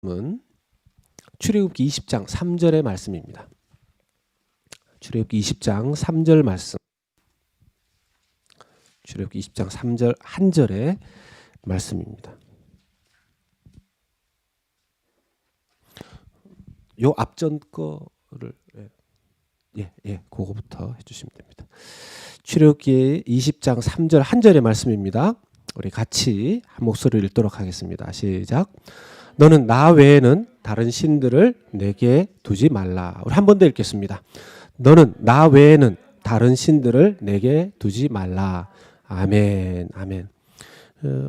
은 출애굽기 20장 3절의 말씀입니다. 출애굽기 20장 3절 말씀. 출애굽기 20장 3절 한 절의 말씀입니다. 요 앞전 거를 그거부터 해주시면 됩니다. 출애굽기 20장 3절 한 절의 말씀입니다. 우리 같이 한 목소리를 읽도록 하겠습니다. 시작. 너는 나 외에는 다른 신들을 내게 두지 말라. 우리 한 번 더 읽겠습니다. 너는 나 외에는 다른 신들을 내게 두지 말라. 아멘. 아멘.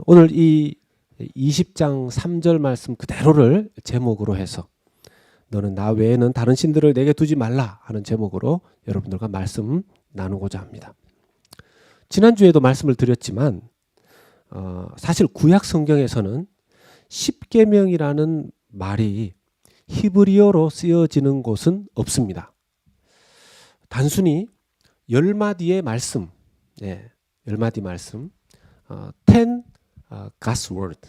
오늘 이 20장 3절 말씀 그대로를 제목으로 해서 너는 나 외에는 다른 신들을 내게 두지 말라 하는 제목으로 여러분들과 말씀 나누고자 합니다. 지난주에도 말씀을 드렸지만 사실 구약 성경에서는 십계명이라는 말이 히브리어로 쓰여지는 곳은 없습니다. 단순히 10마디의 말씀, 10마디 말씀, 10 God's word,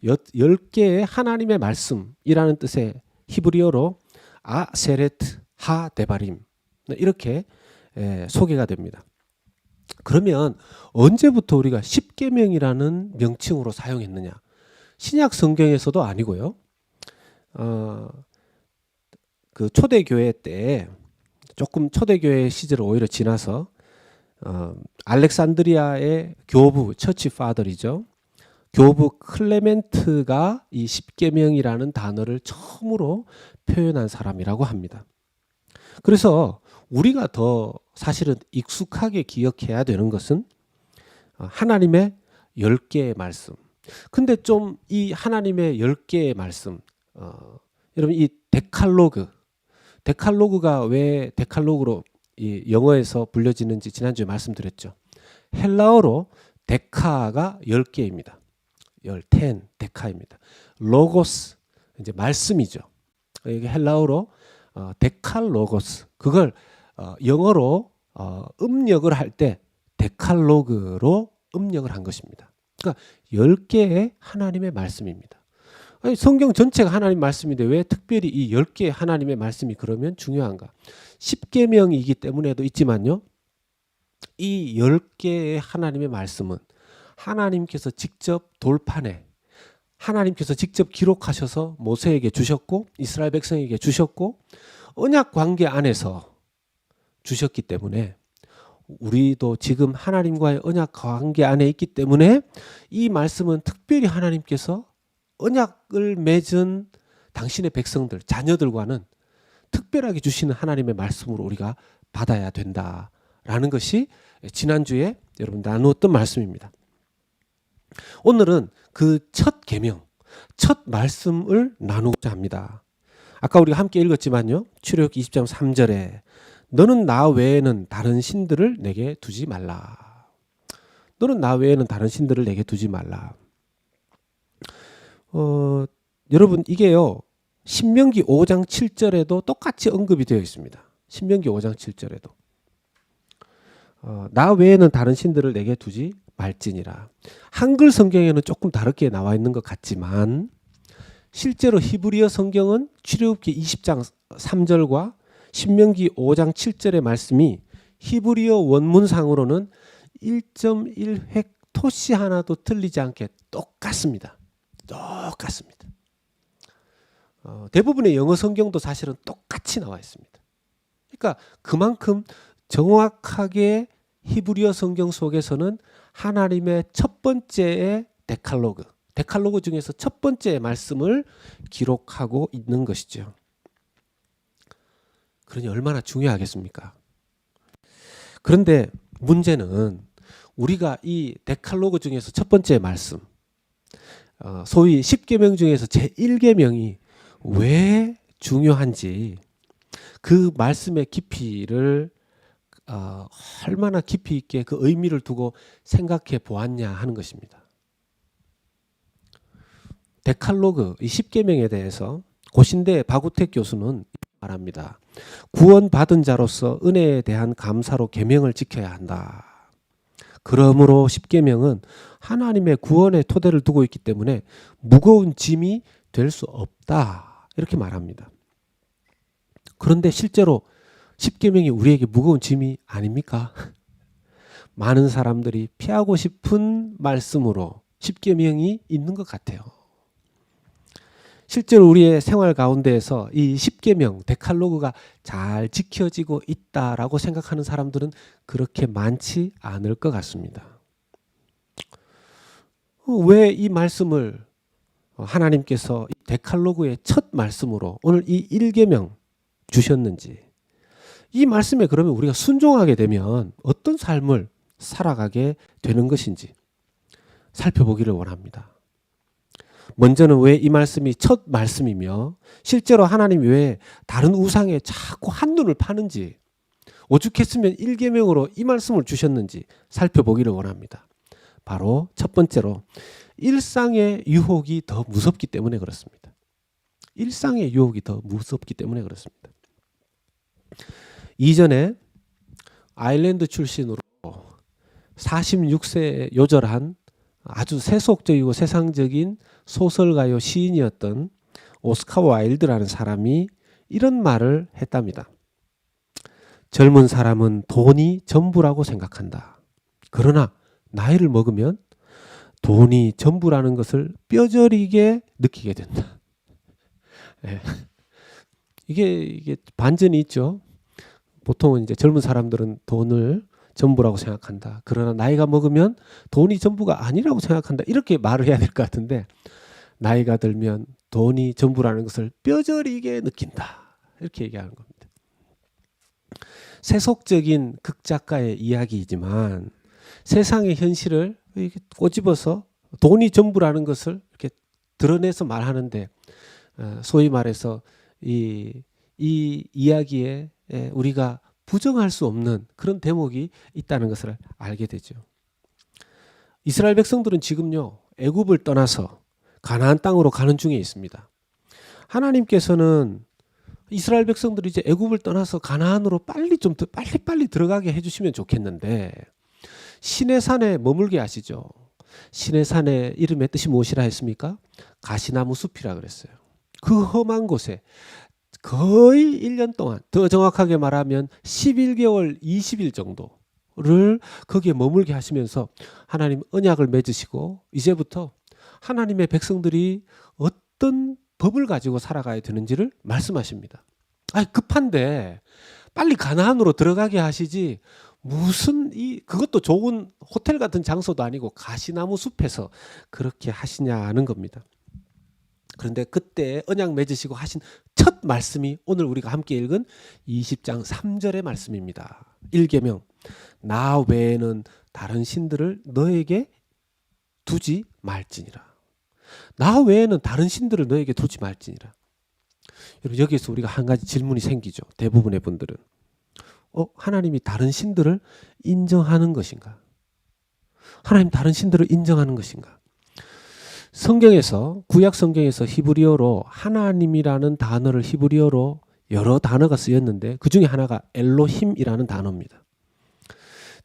10개의 하나님의 말씀이라는 뜻의 히브리어로 아세레트 하데바림 이렇게 소개가 됩니다. 그러면 언제부터 우리가 십계명이라는 명칭으로 사용했느냐? 신약 성경에서도 아니고요. 그 초대교회 때 조금 초대교회 시절을 오히려 지나서 알렉산드리아의 교부 처치 파더이죠. 교부 클레멘트가 이 십계명이라는 단어를 처음으로 표현한 사람이라고 합니다. 그래서 우리가 더 사실은 익숙하게 기억해야 되는 것은 하나님의 10개의 말씀. 근데 좀 이 하나님의 10개의 말씀, 여러분 이 데칼로그가 왜 데칼로그로 이 영어에서 불려지는지 지난주에 말씀드렸죠. 헬라어로 데카가 10개입니다. 10 데카입니다. 로고스 이제 말씀이죠. 이게 헬라어로 데칼로고스. 그걸 영어로 음력을 할 때 데칼로그로 음력을 한 것입니다. 그러니까 10개의 하나님의 말씀입니다. 아니, 성경 전체가 하나님 말씀인데 왜 특별히 이 10개의 하나님의 말씀이 그러면 중요한가? 십계명이기 때문에도 있지만요. 이 10개의 하나님의 말씀은 하나님께서 직접 돌판에 하나님께서 직접 기록하셔서 모세에게 주셨고 이스라엘 백성에게 주셨고 언약 관계 안에서 주셨기 때문에 우리도 지금 하나님과의 언약 관계 안에 있기 때문에 이 말씀은 특별히 하나님께서 언약을 맺은 당신의 백성들, 자녀들과는 특별하게 주시는 하나님의 말씀으로 우리가 받아야 된다라는 것이 지난주에 여러분 나누었던 말씀입니다. 오늘은 그 첫 계명, 첫 말씀을 나누고자 합니다. 아까 우리가 함께 읽었지만요. 출애굽기 20장 3절에 너는 나 외에는 다른 신들을 내게 두지 말라. 너는 나 외에는 다른 신들을 내게 두지 말라. 여러분 이게요. 신명기 5장 7절에도 똑같이 언급이 되어 있습니다. 신명기 5장 7절에도 나 외에는 다른 신들을 내게 두지 말지니라. 한글 성경에는 조금 다르게 나와 있는 것 같지만 실제로 히브리어 성경은 출애굽기 20장 3절과 신명기 5장 7절의 말씀이 히브리어 원문상으로는 1.1획 토시 하나도 틀리지 않게 똑같습니다. 똑같습니다. 대부분의 영어 성경도 사실은 똑같이 나와 있습니다. 그러니까 그만큼 정확하게 히브리어 성경 속에서는 하나님의 첫 번째의 데칼로그 중에서 첫 번째 말씀을 기록하고 있는 것이죠. 그러니 얼마나 중요하겠습니까? 그런데 문제는 우리가 이 데칼로그 중에서 첫 번째 말씀, 소위 10계명 중에서 제1계명이 왜 중요한지 그 말씀의 깊이를 얼마나 깊이 있게 그 의미를 두고 생각해 보았냐 하는 것입니다. 데칼로그, 이 10계명에 대해서 고신대 박우택 교수는 말합니다. 구원받은 자로서 은혜에 대한 감사로 계명을 지켜야 한다. 그러므로 십계명은 하나님의 구원의 토대를 두고 있기 때문에 무거운 짐이 될 수 무겁다 이렇게 말합니다. 그런데 실제로 십계명이 우리에게 무거운 짐이 아닙니까? 많은 사람들이 피하고 싶은 말씀으로 십계명이 있는 것 같아요. 실제로 우리의 생활 가운데에서 이 십계명, 데칼로그가 잘 지켜지고 있다라고 생각하는 사람들은 그렇게 많지 않을 것 같습니다. 왜 이 말씀을 하나님께서 데칼로그의 첫 말씀으로 오늘 이 1계명 주셨는지, 이 말씀에 그러면 우리가 순종하게 되면 어떤 삶을 살아가게 되는 것인지 살펴보기를 원합니다. 먼저는 왜 이 말씀이 첫 말씀이며 실제로 하나님 외에 다른 우상에 자꾸 한눈을 파는지, 오죽했으면 1계명으로 이 말씀을 주셨는지 살펴보기를 원합니다. 바로 첫 번째로 일상의 유혹이 더 무섭기 때문에 그렇습니다. 일상의 유혹이 더 무섭기 때문에 그렇습니다. 이전에 아일랜드 출신으로 46세에 요절한 아주 세속적이고 세상적인 소설가요 시인이었던 오스카 와일드라는 사람이 이런 말을 했답니다. 젊은 사람은 돈이 전부라고 생각한다. 그러나 나이를 먹으면 돈이 전부라는 것을 뼈저리게 느끼게 된다. 네. 이게 반전이 있죠. 보통은 이제 젊은 사람들은 돈을 전부라고 생각한다. 그러나 나이가 먹으면 돈이 전부가 아니라고 생각한다. 이렇게 말을 해야 될 것 같은데, 나이가 들면 돈이 전부라는 것을 뼈저리게 느낀다. 이렇게 얘기하는 겁니다. 세속적인 극작가의 이야기이지만 세상의 현실을 이렇게 꼬집어서 돈이 전부라는 것을 이렇게 드러내서 말하는데, 소위 말해서 이 이야기에 우리가 부정할 수 없는 그런 대목이 있다는 것을 알게 되죠. 이스라엘 백성들은 지금요, 애굽을 떠나서 가나안 땅으로 가는 중에 있습니다. 하나님께서는 이스라엘 백성들이 이제 애굽을 떠나서 가나안으로 빨리 들어가게 해주시면 좋겠는데, 시내산에 머물게 하시죠. 시내산의 이름의 뜻이 무엇이라 했습니까? 가시나무 숲이라 그랬어요. 그 험한 곳에 거의 1년 동안, 더 정확하게 말하면 11개월 20일 정도를 거기에 머물게 하시면서 하나님 언약을 맺으시고, 이제부터 하나님의 백성들이 어떤 법을 가지고 살아가야 되는지를 말씀하십니다. 급한데 빨리 가나안으로 들어가게 하시지, 무슨 그것도 좋은 호텔 같은 장소도 아니고 가시나무 숲에서 그렇게 하시냐는 겁니다. 그런데 그때 언약 맺으시고 하신 첫 말씀이 오늘 우리가 함께 읽은 20장 3절의 말씀입니다. 1계명, 나 외에는 다른 신들을 너에게 두지 말지니라. 나 외에는 다른 신들을 너에게 두지 말지니라. 여러분, 여기에서 우리가 한 가지 질문이 생기죠. 대부분의 분들은 하나님이 다른 신들을 인정하는 것인가? 하나님 다른 신들을 인정하는 것인가? 성경에서, 구약 성경에서 히브리어로 하나님이라는 단어를 히브리어로 여러 단어가 쓰였는데 그 중에 하나가 엘로힘이라는 단어입니다.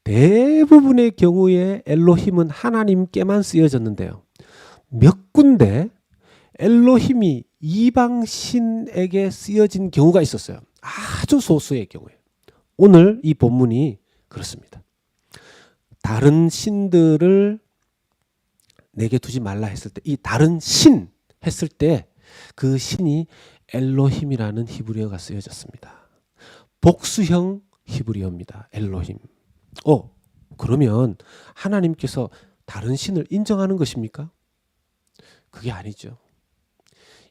대부분의 경우에 엘로힘은 하나님께만 쓰여졌는데요, 몇 군데 엘로힘이 이방신에게 쓰여진 경우가 있었어요. 아주 소수의 경우에. 오늘 이 본문이 그렇습니다. 다른 신들을 내게 두지 말라 했을 때, 이 다른 신 했을 때 그 신이 엘로힘이라는 히브리어가 쓰여졌습니다. 복수형 히브리어입니다. 엘로힘. 그러면 하나님께서 다른 신을 인정하는 것입니까? 그게 아니죠.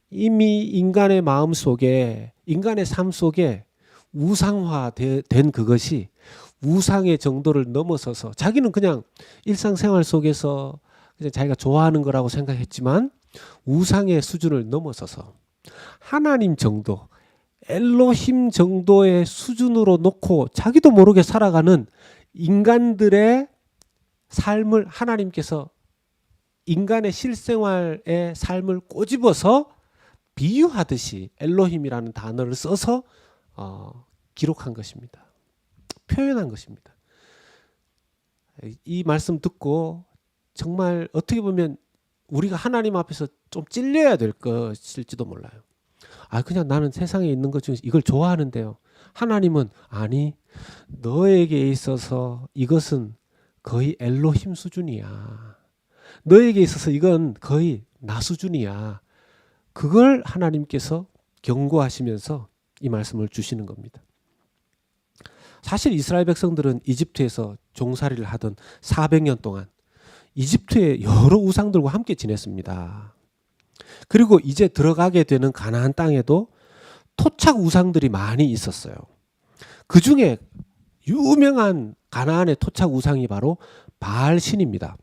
이미 인간의 마음 속에, 인간의 삶 속에 우상화된 그것이 우상의 정도를 넘어서서 자기는 그냥 일상생활 속에서 그냥 자기가 좋아하는 거라고 생각했지만 우상의 수준을 넘어서서 하나님 정도, 엘로힘 정도의 수준으로 놓고 자기도 모르게 살아가는 인간들의 삶을 하나님께서 인간의 실생활의 삶을 꼬집어서 비유하듯이 엘로힘이라는 단어를 써서 기록한 것입니다. 표현한 것입니다. 이 말씀 듣고 정말 어떻게 보면 우리가 하나님 앞에서 좀 찔려야 될 것일지도 몰라요. 그냥 나는 세상에 있는 것 중에서 이걸 좋아하는데요. 하나님은 아니, 너에게 있어서 이것은 거의 엘로힘 수준이야. 너에게 있어서 이건 거의 나 수준이야. 그걸 하나님께서 경고하시면서 이 말씀을 주시는 겁니다. 사실 이스라엘 백성들은 이집트에서 종살이를 하던 400년 동안 이집트의 여러 우상들과 함께 지냈습니다. 그리고 이제 들어가게 되는 가나안 땅에도 토착 우상들이 많이 있었어요. 그 중에 유명한 가나안의 토착 우상이 바로 바알 신입니다.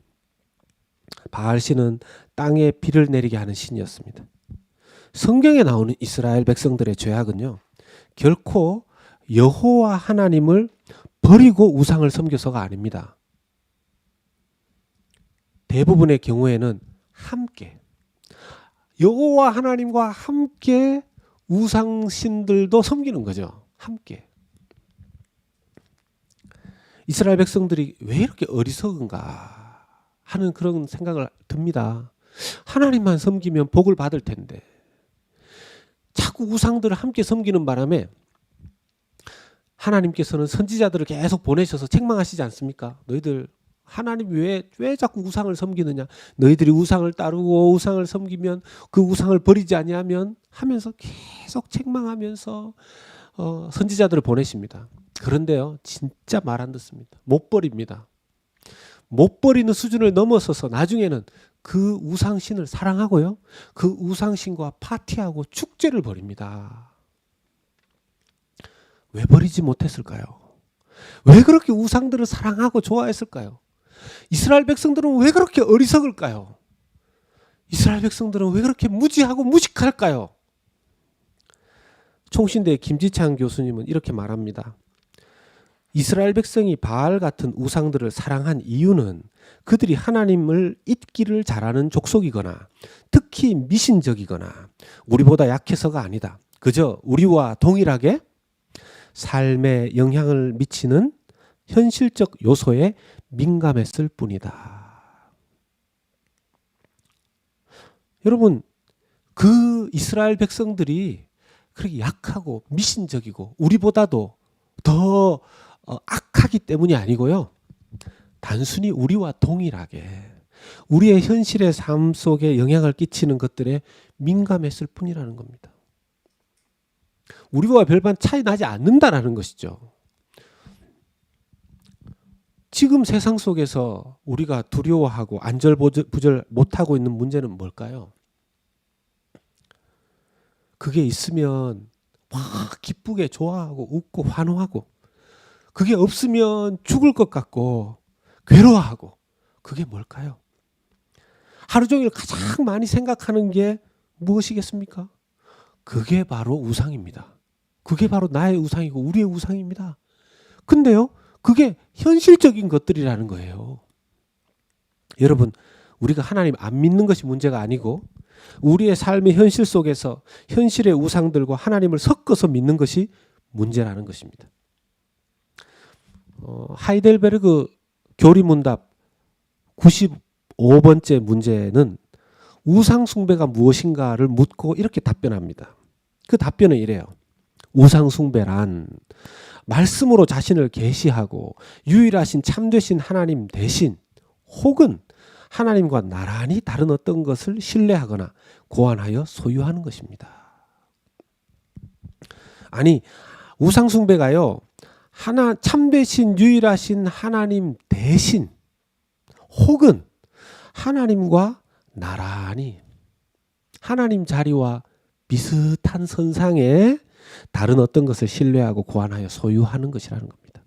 바알 신은 땅에 비를 내리게 하는 신이었습니다. 성경에 나오는 이스라엘 백성들의 죄악은요, 결코 여호와 하나님을 버리고 우상을 섬겨서가 아닙니다. 대부분의 경우에는 함께 여호와 하나님과 함께 우상신들도 섬기는 거죠. 함께. 이스라엘 백성들이 왜 이렇게 어리석은가 하는 그런 생각을 듭니다. 하나님만 섬기면 복을 받을 텐데 자꾸 우상들을 함께 섬기는 바람에 하나님께서는 선지자들을 계속 보내셔서 책망하시지 않습니까? 너희들 하나님 왜 자꾸 우상을 섬기느냐? 너희들이 우상을 따르고 우상을 섬기면 그 우상을 버리지 아니하면 하면서 계속 책망하면서 선지자들을 보내십니다. 그런데요, 진짜 말 안 듣습니다. 못 버립니다. 못 버리는 수준을 넘어서서 나중에는 그 우상신을 사랑하고요, 그 우상신과 파티하고 축제를 벌입니다. 왜 버리지 못했을까요? 왜 그렇게 우상들을 사랑하고 좋아했을까요? 이스라엘 백성들은 왜 그렇게 어리석을까요? 이스라엘 백성들은 왜 그렇게 무지하고 무식할까요? 총신대 김지창 교수님은 이렇게 말합니다. 이스라엘 백성이 바알 같은 우상들을 사랑한 이유는 그들이 하나님을 잊기를 잘하는 족속이거나 특히 미신적이거나 우리보다 약해서가 아니다. 그저 우리와 동일하게 삶에 영향을 미치는 현실적 요소에 민감했을 뿐이다. 여러분, 그 이스라엘 백성들이 그렇게 약하고 미신적이고 우리보다도 더 악하기 때문이 아니고요, 단순히 우리와 동일하게 우리의 현실의 삶 속에 영향을 끼치는 것들에 민감했을 뿐이라는 겁니다. 우리와 별반 차이 나지 않는다라는 것이죠. 지금 세상 속에서 우리가 두려워하고 안절부절 못하고 있는 문제는 뭘까요? 그게 있으면 막 기쁘게 좋아하고 웃고 환호하고, 그게 없으면 죽을 것 같고 괴로워하고, 그게 뭘까요? 하루 종일 가장 많이 생각하는 게 무엇이겠습니까? 그게 바로 우상입니다. 그게 바로 나의 우상이고 우리의 우상입니다. 근데요, 그게 현실적인 것들이라는 거예요. 여러분, 우리가 하나님 안 믿는 것이 문제가 아니고 우리의 삶의 현실 속에서 현실의 우상들과 하나님을 섞어서 믿는 것이 문제라는 것입니다. 하이델베르그 교리문답 95번째 문제는 우상 숭배가 무엇인가를 묻고 이렇게 답변합니다. 그 답변은 이래요. 우상 숭배란 말씀으로 자신을 계시하고 유일하신 참되신 하나님 대신 혹은 하나님과 나란히 다른 어떤 것을 신뢰하거나 고안하여 소유하는 것입니다. 아니, 우상 숭배가요, 참되신 유일하신 하나님 대신 혹은 하나님과 나란히 하나님 자리와 비슷한 선상에 다른 어떤 것을 신뢰하고 고안하여 소유하는 것이라는 겁니다.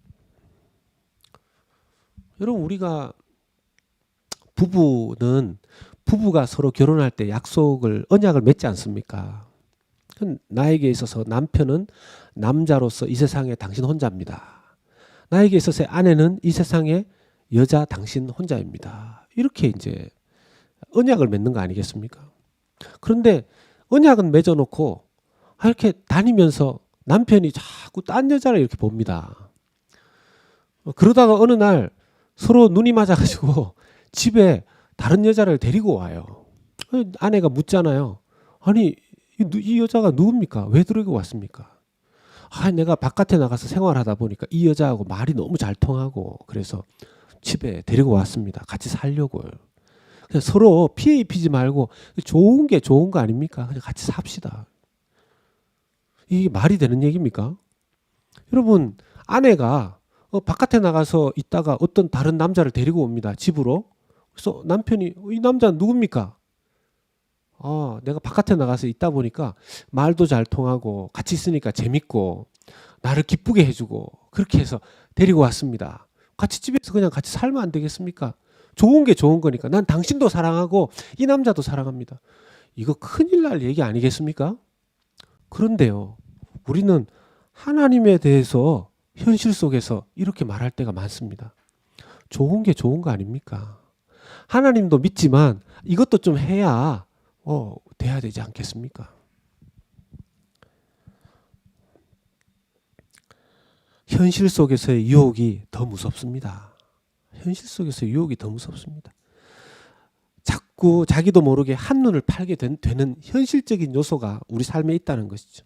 여러분, 우리가 부부가 서로 결혼할 때 언약을 맺지 않습니까? 나에게 있어서 남편은 남자로서 이 세상에 당신 혼자입니다. 나에게 있어서 아내는 이 세상에 여자 당신 혼자입니다. 이렇게 이제 언약을 맺는 거 아니겠습니까? 그런데 언약은 맺어놓고 이렇게 다니면서 남편이 자꾸 딴 여자를 이렇게 봅니다. 그러다가 어느 날 서로 눈이 맞아가지고 집에 다른 여자를 데리고 와요. 아내가 묻잖아요. 아니, 이 여자가 누굽니까? 왜 데리고 왔습니까? 내가 바깥에 나가서 생활하다 보니까 이 여자하고 말이 너무 잘 통하고 그래서 집에 데리고 왔습니다. 같이 살려고요. 그냥 서로 피해 입히지 말고 좋은 게 좋은 거 아닙니까? 그냥 같이 삽시다. 이게 말이 되는 얘기입니까? 여러분, 아내가 바깥에 나가서 있다가 어떤 다른 남자를 데리고 옵니다. 집으로. 그래서 남편이 이 남자는 누굽니까? 내가 바깥에 나가서 있다 보니까 말도 잘 통하고 같이 있으니까 재밌고 나를 기쁘게 해주고 그렇게 해서 데리고 왔습니다. 같이 집에서 그냥 같이 살면 안 되겠습니까? 좋은 게 좋은 거니까. 난 당신도 사랑하고 이 남자도 사랑합니다. 이거 큰일 날 얘기 아니겠습니까? 그런데요, 우리는 하나님에 대해서 현실 속에서 이렇게 말할 때가 많습니다. 좋은 게 좋은 거 아닙니까? 하나님도 믿지만 이것도 좀 해야 돼야 되지 않겠습니까? 현실 속에서의 유혹이 더 무섭습니다. 현실 속에서의 유혹이 더 무섭습니다. 자꾸 자기도 모르게 한눈을 팔게 되는 현실적인 요소가 우리 삶에 있다는 것이죠.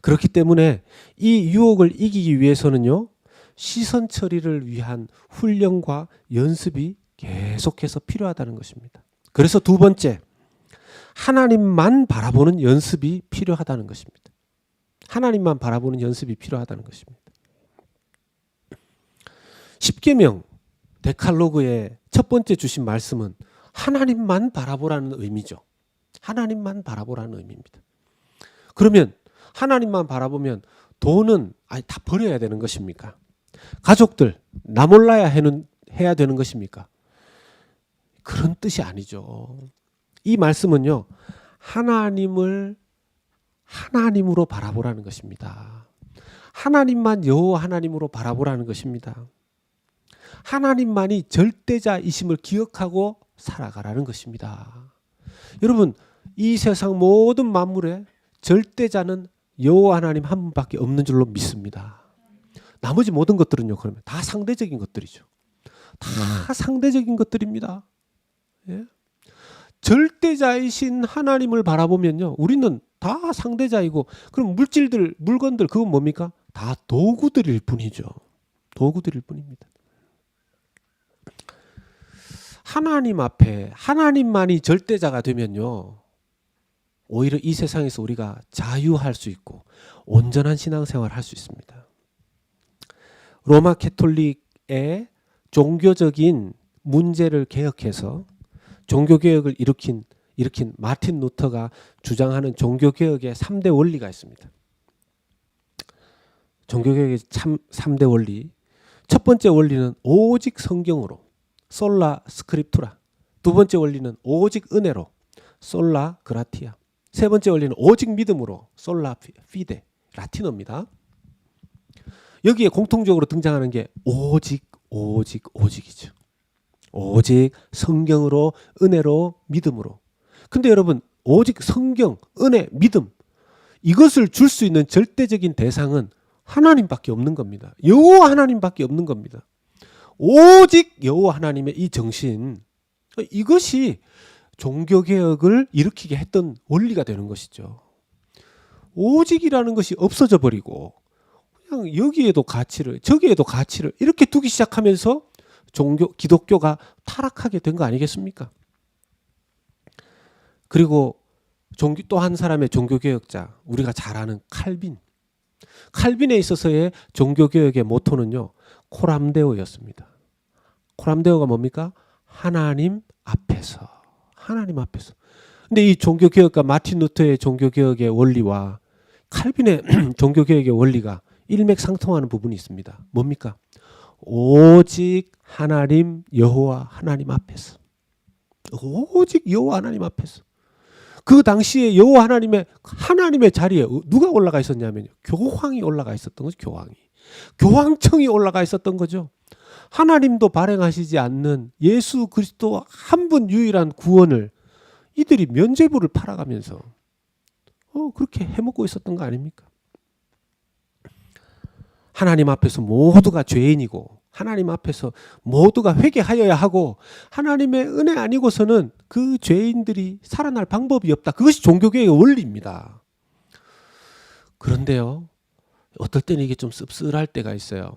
그렇기 때문에 이 유혹을 이기기 위해서는요, 시선 처리를 위한 훈련과 연습이 계속해서 필요하다는 것입니다. 그래서 두 번째, 하나님만 바라보는 연습이 필요하다는 것입니다. 하나님만 바라보는 연습이 필요하다는 것입니다. 십계명 데칼로그의 첫 번째 주신 말씀은 하나님만 바라보라는 의미죠. 하나님만 바라보라는 의미입니다. 그러면 하나님만 바라보면 돈은 다 버려야 되는 것입니까? 가족들 나 몰라야 해야 되는 것입니까? 그런 뜻이 아니죠. 이 말씀은요, 하나님을 하나님으로 바라보라는 것입니다. 하나님만 여호와 하나님으로 바라보라는 것입니다. 하나님만이 절대자이심을 기억하고 살아가라는 것입니다. 여러분, 이 세상 모든 만물에 절대자는 여호와 하나님 한 분밖에 없는 줄로 믿습니다. 나머지 모든 것들은요, 그러면 다 상대적인 것들이죠. 다 상대적인 것들입니다. 예? 절대자이신 하나님을 바라보면요, 우리는 다 상대자이고, 그럼 물질들, 물건들, 그건 뭡니까? 다 도구들일 뿐이죠. 도구들일 뿐입니다. 하나님 앞에 하나님만이 절대자가 되면요, 오히려 이 세상에서 우리가 자유할 수 있고 온전한 신앙생활을 할 수 있습니다. 로마 캐톨릭의 종교적인 문제를 개혁해서 종교개혁을 일으킨 마틴 루터가 주장하는 종교개혁의 3대 원리가 있습니다. 종교개혁의 3대 원리. 첫 번째 원리는 오직 성경으로, 솔라 스크립투라. 두 번째 원리는 오직 은혜로, 솔라 그라티아. 세 번째 원리는 오직 믿음으로, 솔라 피데, 라틴어입니다. 여기에 공통적으로 등장하는 게 오직이죠. 오직 성경으로, 은혜로, 믿음으로. 근데 여러분, 오직 성경, 은혜, 믿음, 이것을 줄 수 있는 절대적인 대상은 하나님밖에 없는 겁니다. 여호와 하나님밖에 없는 겁니다. 오직 여호와 하나님의 이 정신, 이것이 종교개혁을 일으키게 했던 원리가 되는 것이죠. 오직이라는 것이 없어져 버리고 그냥 여기에도 가치를 저기에도 가치를 이렇게 두기 시작하면서 기독교가 타락하게 된 거 아니겠습니까? 그리고 또 한 사람의 종교개혁자, 우리가 잘 아는 칼빈에 있어서의 종교개혁의 모토는요, 코람데오였습니다. 코람데오가 뭡니까? 하나님 앞에서. 근데 이 종교개혁가 마틴 루터의 종교개혁의 원리와 칼빈의 종교개혁의 원리가 일맥상통하는 부분이 있습니다. 뭡니까? 오직 하나님 여호와 하나님 앞에서. 오직 여호와 하나님 앞에서. 그 당시에 여호와 하나님의 자리에 누가 올라가 있었냐면요, 교황이 올라가 있었던 거죠. 교황청이 올라가 있었던 거죠. 하나님도 발행하시지 않는 예수 그리스도 한 분 유일한 구원을 이들이 면죄부를 팔아가면서 그렇게 해먹고 있었던 거 아닙니까? 하나님 앞에서 모두가 죄인이고 하나님 앞에서 모두가 회개하여야 하고 하나님의 은혜 아니고서는 그 죄인들이 살아날 방법이 없다. 그것이 종교개혁의 원리입니다. 그런데요, 어떨 때는 이게 좀 씁쓸할 때가 있어요.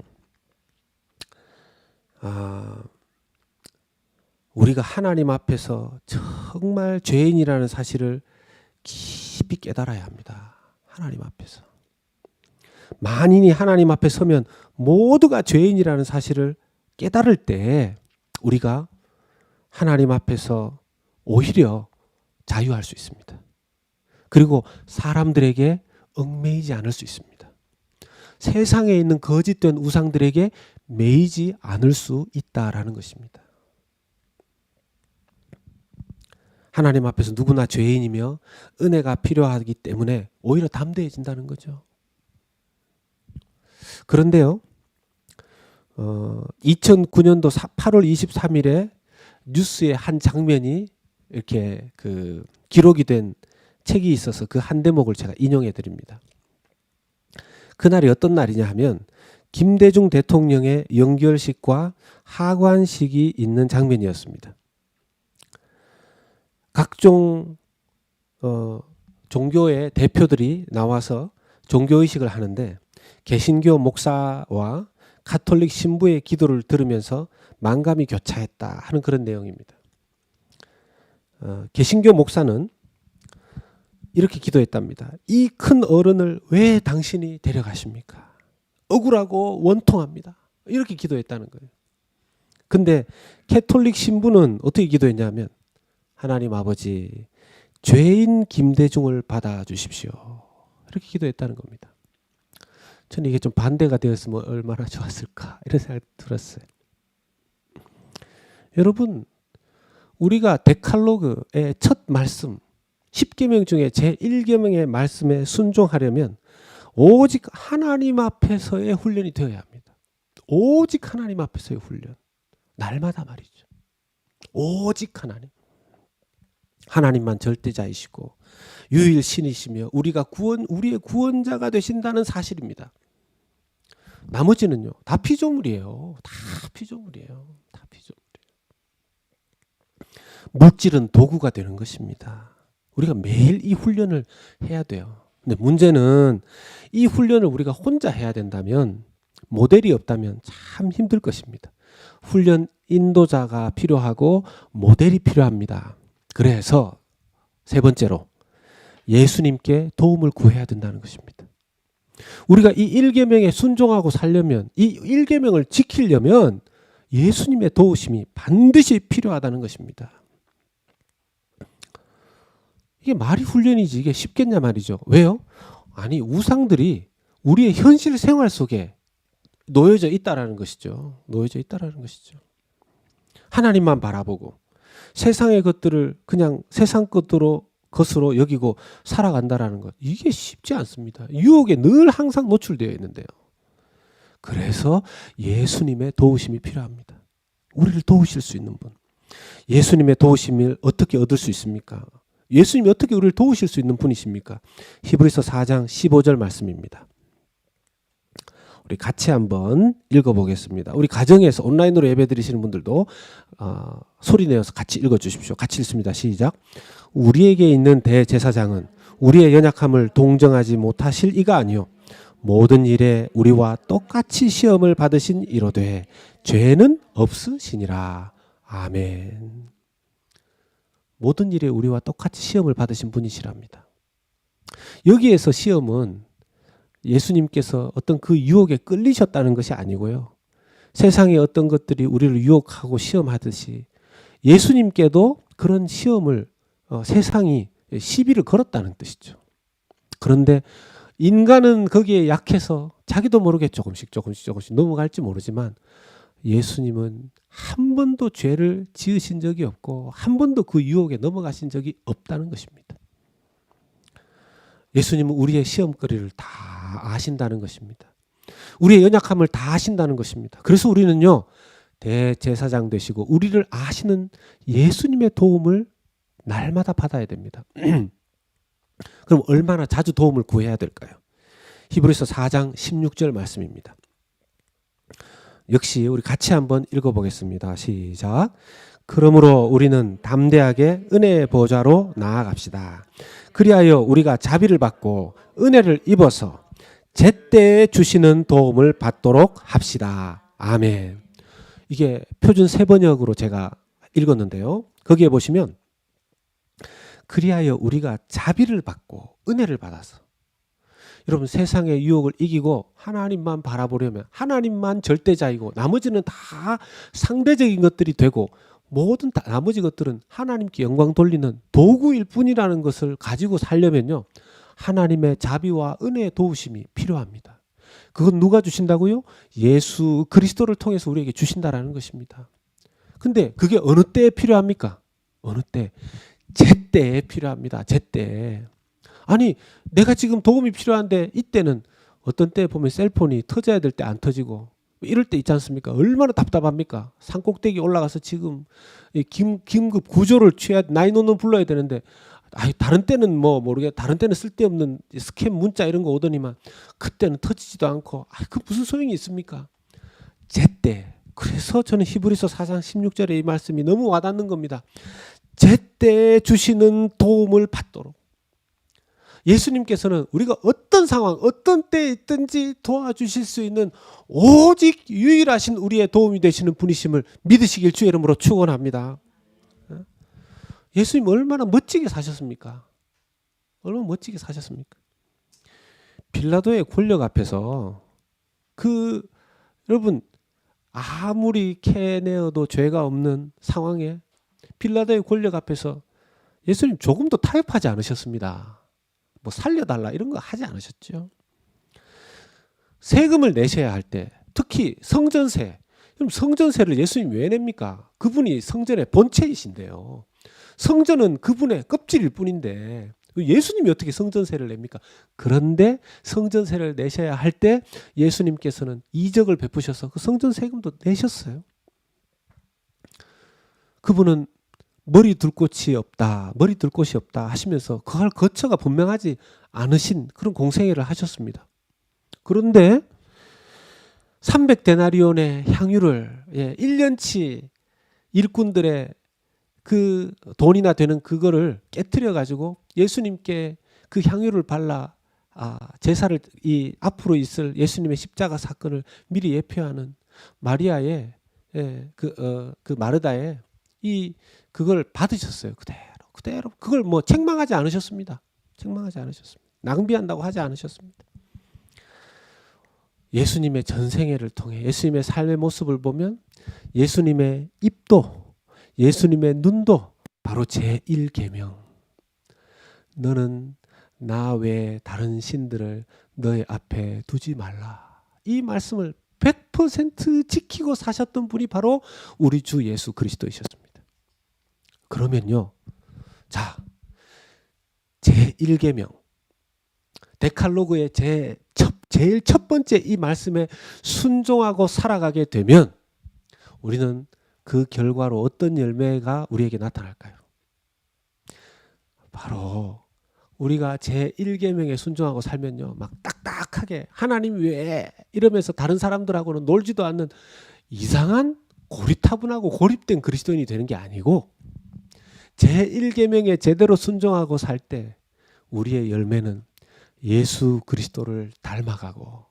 우리가 하나님 앞에서 정말 죄인이라는 사실을 깊이 깨달아야 합니다. 하나님 앞에서. 만인이 하나님 앞에 서면 모두가 죄인이라는 사실을 깨달을 때 우리가 하나님 앞에서 오히려 자유할 수 있습니다. 그리고 사람들에게 얽매이지 않을 수 있습니다. 세상에 있는 거짓된 우상들에게 매이지 않을 수 있다라는 것입니다. 하나님 앞에서 누구나 죄인이며 은혜가 필요하기 때문에 오히려 담대해진다는 거죠. 그런데요, 2009년도 8월 23일에 뉴스의 한 장면이 이렇게 기록이 된 책이 있어서 그 한 대목을 제가 인용해 드립니다. 그날이 어떤 날이냐 하면 김대중 대통령의 영결식과 하관식이 있는 장면이었습니다. 각종 종교의 대표들이 나와서 종교의식을 하는데 개신교 목사와 가톨릭 신부의 기도를 들으면서 만감이 교차했다 하는 그런 내용입니다. 개신교 목사는 이렇게 기도했답니다. 이 큰 어른을 왜 당신이 데려가십니까? 억울하고 원통합니다. 이렇게 기도했다는 거예요. 근데 가톨릭 신부는 어떻게 기도했냐면 하나님 아버지, 죄인 김대중을 받아주십시오. 이렇게 기도했다는 겁니다. 저는 이게 좀 반대가 되었으면 얼마나 좋았을까 이런 생각이 들었어요. 여러분, 우리가 데칼로그의 첫 말씀 10계명 중에 제1계명의 말씀에 순종하려면 오직 하나님 앞에서의 훈련이 되어야 합니다. 오직 하나님 앞에서의 훈련. 날마다 말이죠. 오직 하나님. 하나님만 절대자이시고 유일신이시며 우리의 구원자가 되신다는 사실입니다. 나머지는요, 다 피조물이에요. 다 피조물이에요. 다 피조물이에요. 물질은 도구가 되는 것입니다. 우리가 매일 이 훈련을 해야 돼요. 근데 문제는 이 훈련을 우리가 혼자 해야 된다면, 모델이 없다면 참 힘들 것입니다. 훈련 인도자가 필요하고 모델이 필요합니다. 그래서 세 번째로 예수님께 도움을 구해야 된다는 것입니다. 우리가 이 1계명에 순종하고 살려면, 이 1계명을 지키려면 예수님의 도우심이 반드시 필요하다는 것입니다. 이게 말이 훈련이지 이게 쉽겠냐 말이죠. 왜요? 아니, 우상들이 우리의 현실 생활 속에 놓여져 있다라는 것이죠. 놓여져 있다라는 것이죠. 하나님만 바라보고 세상의 것들을 그냥 세상 것으로 여기고 살아간다라는 것, 이게 쉽지 않습니다. 유혹에 늘 항상 노출되어 있는데요. 그래서 예수님의 도우심이 필요합니다. 우리를 도우실 수 있는 분. 예수님의 도우심을 어떻게 얻을 수 있습니까? 예수님이 어떻게 우리를 도우실 수 있는 분이십니까? 히브리서 4장 15절 말씀입니다. 우리 같이 한번 읽어보겠습니다. 우리 가정에서 온라인으로 예배드리시는 분들도 소리 내어서 같이 읽어주십시오. 같이 읽습니다. 시작. 우리에게 있는 대제사장은 우리의 연약함을 동정하지 못하실 이가 아니요 모든 일에 우리와 똑같이 시험을 받으신 이로되 죄는 없으시니라. 아멘. 모든 일에 우리와 똑같이 시험을 받으신 분이시랍니다. 여기에서 시험은 예수님께서 어떤 그 유혹에 끌리셨다는 것이 아니고요. 세상의 어떤 것들이 우리를 유혹하고 시험하듯이 예수님께도 그런 시험을 세상이 시비를 걸었다는 뜻이죠. 그런데 인간은 거기에 약해서 자기도 모르게 조금씩 넘어갈지 모르지만 예수님은 한 번도 죄를 지으신 적이 없고 한 번도 그 유혹에 넘어가신 적이 없다는 것입니다. 예수님은 우리의 시험거리를 다 아신다는 것입니다. 우리의 연약함을 다 아신다는 것입니다. 그래서 우리는요, 대제사장 되시고 우리를 아시는 예수님의 도움을 날마다 받아야 됩니다. 그럼 얼마나 자주 도움을 구해야 될까요? 히브리서 4장 16절 말씀입니다. 역시 우리 같이 한번 읽어보겠습니다. 시작. 그러므로 우리는 담대하게 은혜의 보좌로 나아갑시다. 그리하여 우리가 자비를 받고 은혜를 입어서 제때에 주시는 도움을 받도록 합시다. 아멘. 이게 표준 세번역으로 제가 읽었는데요. 거기에 보시면 그리하여 우리가 자비를 받고 은혜를 받아서, 여러분 세상의 유혹을 이기고 하나님만 바라보려면 하나님만 절대자이고 나머지는 다 상대적인 것들이 되고 모든 나머지 것들은 하나님께 영광 돌리는 도구일 뿐이라는 것을 가지고 살려면요, 하나님의 자비와 은혜의 도우심이 필요합니다. 그건 누가 주신다고요? 예수 그리스도를 통해서 우리에게 주신다라는 것입니다. 근데 그게 어느 때에 필요합니까? 어느 때? 제때에 필요합니다. 제때. 아니 내가 지금 도움이 필요한데 이때는 어떤 때 보면 셀폰이 터져야 될 때 안 터지고 이럴 때 있지 않습니까? 얼마나 답답합니까? 산꼭대기 올라가서 지금 긴급 구조를 취해야 911 불러야 되는데 다른 때는 뭐 모르겠, 다른 때는 쓸데없는 스캠 문자 이런 거 오더니만 그때는 터지지도 않고 그 무슨 소용이 있습니까? 제때. 그래서 저는 히브리서 4장 16절의 이 말씀이 너무 와닿는 겁니다. 제때 주시는 도움을 받도록. 예수님께서는 우리가 어떤 상황, 어떤 때에 있든지 도와주실 수 있는 오직 유일하신 우리의 도움이 되시는 분이심을 믿으시길 주의 이름으로 축원합니다. 예수님 얼마나 멋지게 사셨습니까? 얼마나 멋지게 사셨습니까? 빌라도의 권력 앞에서 여러분 아무리 캐내어도 죄가 없는 상황에 빌라도의 권력 앞에서 예수님 조금도 타협하지 않으셨습니다. 뭐 살려달라 이런 거 하지 않으셨죠. 세금을 내셔야 할 때 특히 성전세, 그럼 성전세를 예수님 왜 냅니까? 그분이 성전의 본체이신데요. 성전은 그분의 껍질일 뿐인데 예수님이 어떻게 성전세를 냅니까? 그런데 성전세를 내셔야 할 때 예수님께서는 이적을 베푸셔서 그 성전 세금도 내셨어요. 그분은 머리 둘 곳이 없다 하시면서 그걸 거처가 분명하지 않으신 그런 공생애를 하셨습니다. 그런데 300데나리온의 향유를 1년치 일꾼들의 그 돈이나 되는 그거를 깨트려 가지고 예수님께 그 향유를 발라 제사를 앞으로 있을 예수님의 십자가 사건을 미리 예표하는 마리아의 그 마르다의 그걸 받으셨어요. 그대로 그걸 뭐 책망하지 않으셨습니다. 낭비한다고 하지 않으셨습니다. 예수님의 전생애를 통해 예수님의 삶의 모습을 보면 예수님의 입도 예수님의 눈도 바로 제1계명, 너는 나 외에 다른 신들을 너의 앞에 두지 말라, 이 말씀을 100% 지키고 사셨던 분이 바로 우리 주 예수 그리스도이셨습니다. 그러면요, 자, 제1계명 데칼로그의 제일 첫 번째 이 말씀에 순종하고 살아가게 되면 우리는 그 결과로 어떤 열매가 우리에게 나타날까요? 바로 우리가 제1계명에 순종하고 살면요, 막 딱딱하게 하나님 왜 이러면서 다른 사람들하고는 놀지도 않는 이상한 고리타분하고 고립된 그리스도인이 되는 게 아니고 제1계명에 제대로 순종하고 살 때 우리의 열매는 예수 그리스도를 닮아가고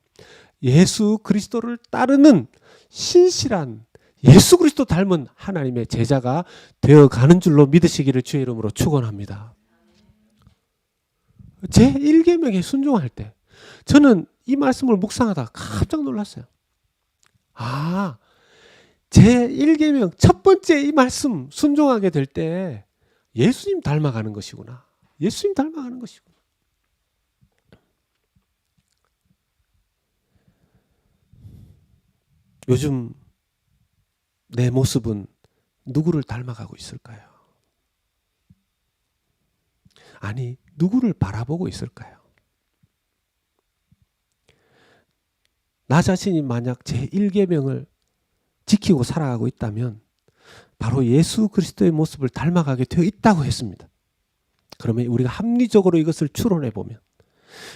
예수 그리스도를 따르는 신실한 예수 그리스도 닮은 하나님의 제자가 되어가는 줄로 믿으시기를 주의 이름으로 축원합니다. 제1계명에 순종할 때 저는 이 말씀을 묵상하다가 깜짝 놀랐어요. 제1계명 첫 번째 이 말씀 순종하게 될 때 예수님 닮아가는 것이구나. 예수님 닮아가는 것이구나. 요즘 내 모습은 누구를 닮아가고 있을까요? 아니, 누구를 바라보고 있을까요? 나 자신이 만약 제1계명을 지키고 살아가고 있다면 바로 예수 그리스도의 모습을 닮아가게 되어 있다고 했습니다. 그러면 우리가 합리적으로 이것을 추론해 보면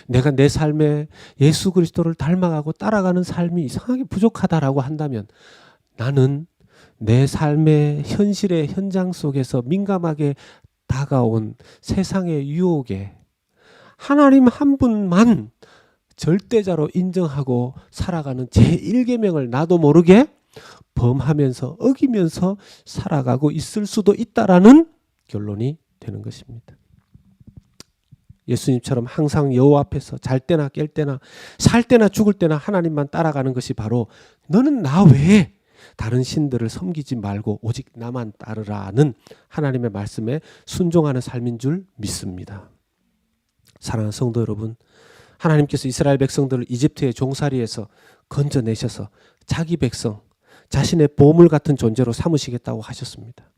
내가 내 삶에 예수 그리스도를 닮아가고 따라가는 삶이 이상하게 부족하다라고 한다면 나는 내 삶의 현실의 현장 속에서 민감하게 다가온 세상의 유혹에 하나님 한 분만 절대자로 인정하고 살아가는 제1계명을 나도 모르게 범하면서 어기면서 살아가고 있을 수도 있다라는 결론이 되는 것입니다. 예수님처럼 항상 여호와 앞에서 잘 때나 깰 때나 살 때나 죽을 때나 하나님만 따라가는 것이 바로 너는 나 외에 다른 신들을 섬기지 말고 오직 나만 따르라는 하나님의 말씀에 순종하는 삶인 줄 믿습니다. 사랑하는 성도 여러분, 하나님께서 이스라엘 백성들을 이집트의 종살이에서 건져내셔서 자기 백성, 자신의 보물 같은 존재로 삼으시겠다고 하셨습니다.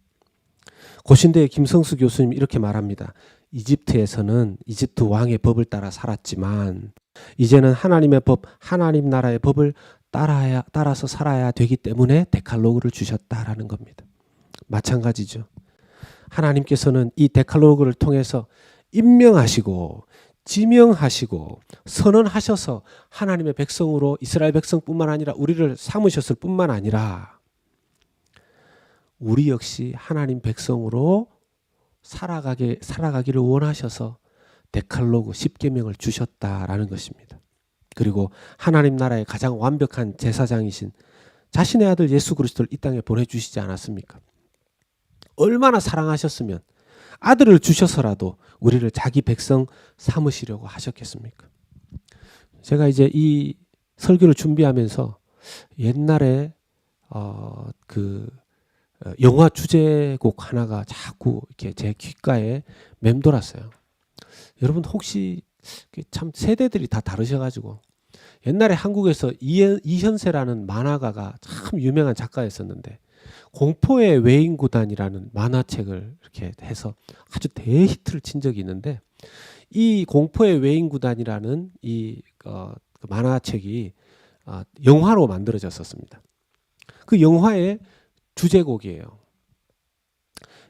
고신대의 김성수 교수님 이렇게 말합니다. 이집트에서는 이집트 왕의 법을 따라 살았지만 이제는 하나님의 법, 하나님 나라의 법을 따라서 살아야 되기 때문에 데칼로그를 주셨다라는 겁니다. 마찬가지죠. 하나님께서는 이 데칼로그를 통해서 임명하시고 지명하시고 선언하셔서 하나님의 백성으로 이스라엘 백성뿐만 아니라 우리를 삼으셨을 뿐만 아니라 우리 역시 하나님 백성으로 살아가기를 원하셔서 데칼로그 10계명을 주셨다라는 것입니다. 그리고 하나님 나라의 가장 완벽한 제사장이신 자신의 아들 예수 그리스도를 이 땅에 보내주시지 않았습니까? 얼마나 사랑하셨으면 아들을 주셔서라도 우리를 자기 백성 삼으시려고 하셨겠습니까? 제가 이제 이 설교를 준비하면서 옛날에 영화 주제곡 하나가 자꾸 이렇게 제 귓가에 맴돌았어요. 여러분 혹시 참 세대들이 다 다르셔가지고 옛날에 한국에서 이현세라는 만화가가 참 유명한 작가였었는데 공포의 외인구단이라는 만화책을 이렇게 해서 아주 대히트를 친 적이 있는데 이 공포의 외인구단이라는 이 만화책이 영화로 만들어졌었습니다. 그 영화의 주제곡이에요.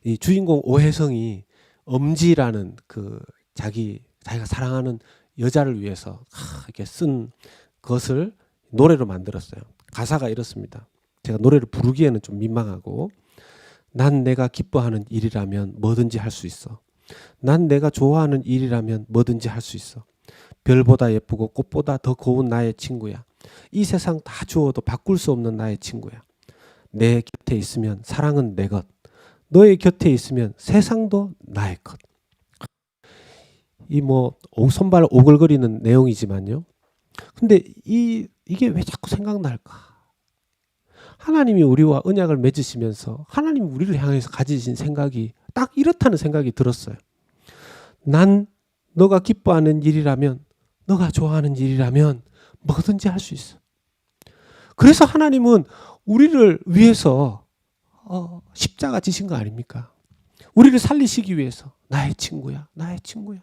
이 주인공 오혜성이 엄지라는 그 자기가 사랑하는 여자를 위해서 이렇게 쓴 것을 노래로 만들었어요. 가사가 이렇습니다. 제가 노래를 부르기에는 좀 민망하고 난 내가 기뻐하는 일이라면 뭐든지 할 수 있어. 난 내가 좋아하는 일이라면 뭐든지 할 수 있어. 별보다 예쁘고 꽃보다 더 고운 나의 친구야. 이 세상 다 주어도 바꿀 수 없는 나의 친구야. 내 곁에 있으면 사랑은 내 것. 너의 곁에 있으면 세상도 나의 것. 이 손발 오글거리는 내용이지만요. 근데 이게 왜 자꾸 생각날까? 하나님이 우리와 언약을 맺으시면서 하나님이 우리를 향해서 가지신 생각이 딱 이렇다는 생각이 들었어요. 난 너가 기뻐하는 일이라면, 너가 좋아하는 일이라면 뭐든지 할 수 있어. 그래서 하나님은 우리를 위해서 십자가 지신 거 아닙니까? 우리를 살리시기 위해서 나의 친구야, 나의 친구야.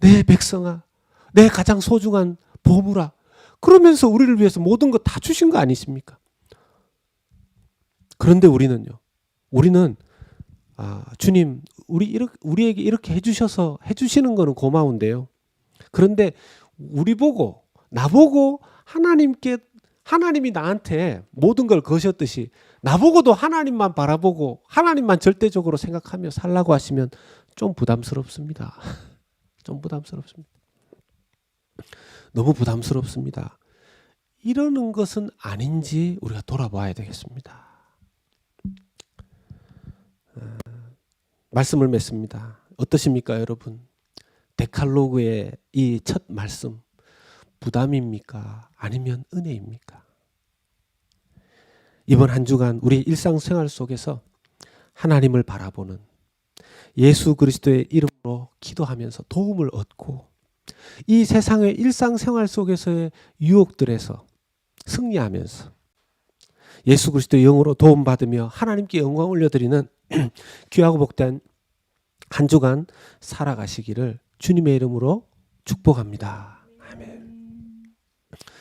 내 백성아, 내 가장 소중한 보물아. 그러면서 우리를 위해서 모든 것 다 주신 거 아니십니까? 그런데 우리는 주님, 우리에게 이렇게 해주시는 거는 고마운데요. 그런데 나보고 하나님이 나한테 모든 걸 거셨듯이 나보고도 하나님만 바라보고 하나님만 절대적으로 생각하며 살라고 하시면 좀 부담스럽습니다. 좀 부담스럽습니다. 너무 부담스럽습니다. 이러는 것은 아닌지 우리가 돌아봐야 되겠습니다. 말씀을 맺습니다. 어떠십니까, 여러분? 데칼로그의 이 첫 말씀, 부담입니까? 아니면 은혜입니까? 이번 한 주간 우리 일상생활 속에서 하나님을 바라보는 예수 그리스도의 이름으로 기도하면서 도움을 얻고 이 세상의 일상생활 속에서의 유혹들에서 승리하면서 예수 그리스도의 영으로 도움받으며 하나님께 영광 올려드리는 귀하고 복된 한 주간 살아가시기를 주님의 이름으로 축복합니다. 아멘.